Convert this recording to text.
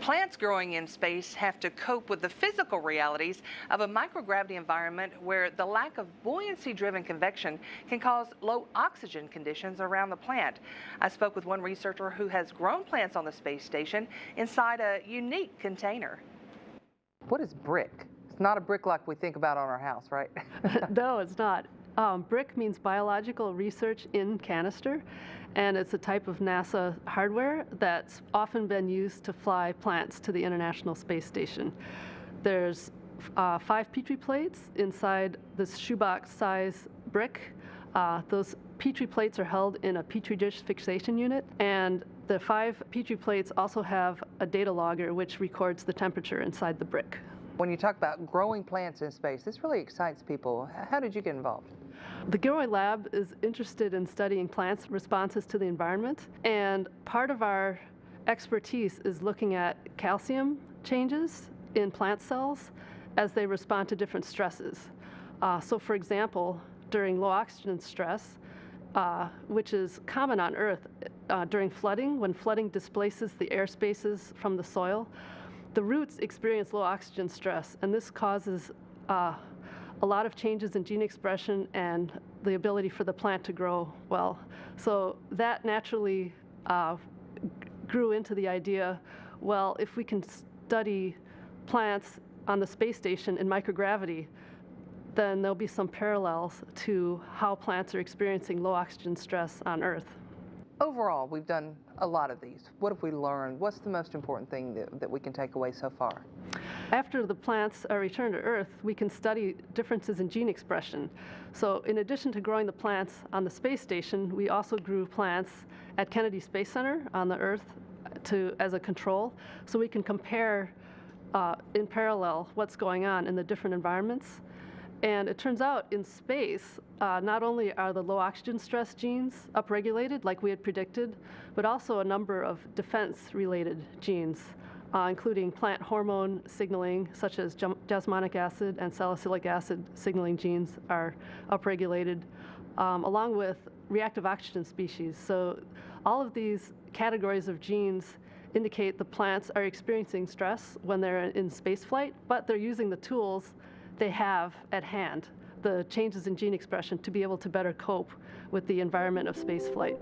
Plants growing in space have to cope with the physical realities of a microgravity environment where the lack of buoyancy-driven convection can cause low oxygen conditions around the plant. I spoke with one researcher who has grown plants on the space station inside a unique container. What is BRIC? It's not a brick like we think about on our house, right? No, it's not. BRIC means Biological Research in Canister, and it's a type of NASA hardware that's often been used to fly plants to the International Space Station. There's 5 Petri plates inside this shoebox size brick. Those Petri plates are held in a Petri dish fixation unit, and the 5 Petri plates also have a data logger which records the temperature inside the brick. When you talk about growing plants in space, this really excites people. How did you get involved? The Gilroy Lab is interested in studying plants' responses to the environment, and part of our expertise is looking at calcium changes in plant cells as they respond to different stresses. So for example, during low oxygen stress, which is common on Earth during flooding, when flooding displaces the air spaces from the soil, the roots experience low oxygen stress, and this causes a lot of changes in gene expression and the ability for the plant to grow well. So that naturally grew into the idea, well, if we can study plants on the space station in microgravity, then there'll be some parallels to how plants are experiencing low oxygen stress on Earth. Overall, we've done a lot of these. What have we learned? What's the most important thing that we can take away so far? After the plants are returned to Earth, we can study differences in gene expression. So in addition to growing the plants on the space station, we also grew plants at Kennedy Space Center on the Earth as a control, so we can compare in parallel what's going on in the different environments. And it turns out in space, not only are the low oxygen stress genes upregulated like we had predicted, but also a number of defense-related genes, including plant hormone signaling, such as jasmonic acid and salicylic acid signaling genes are upregulated, along with reactive oxygen species. So all of these categories of genes indicate the plants are experiencing stress when they're in space flight, but they're using the tools they have at hand, the changes in gene expression, to be able to better cope with the environment of space flight.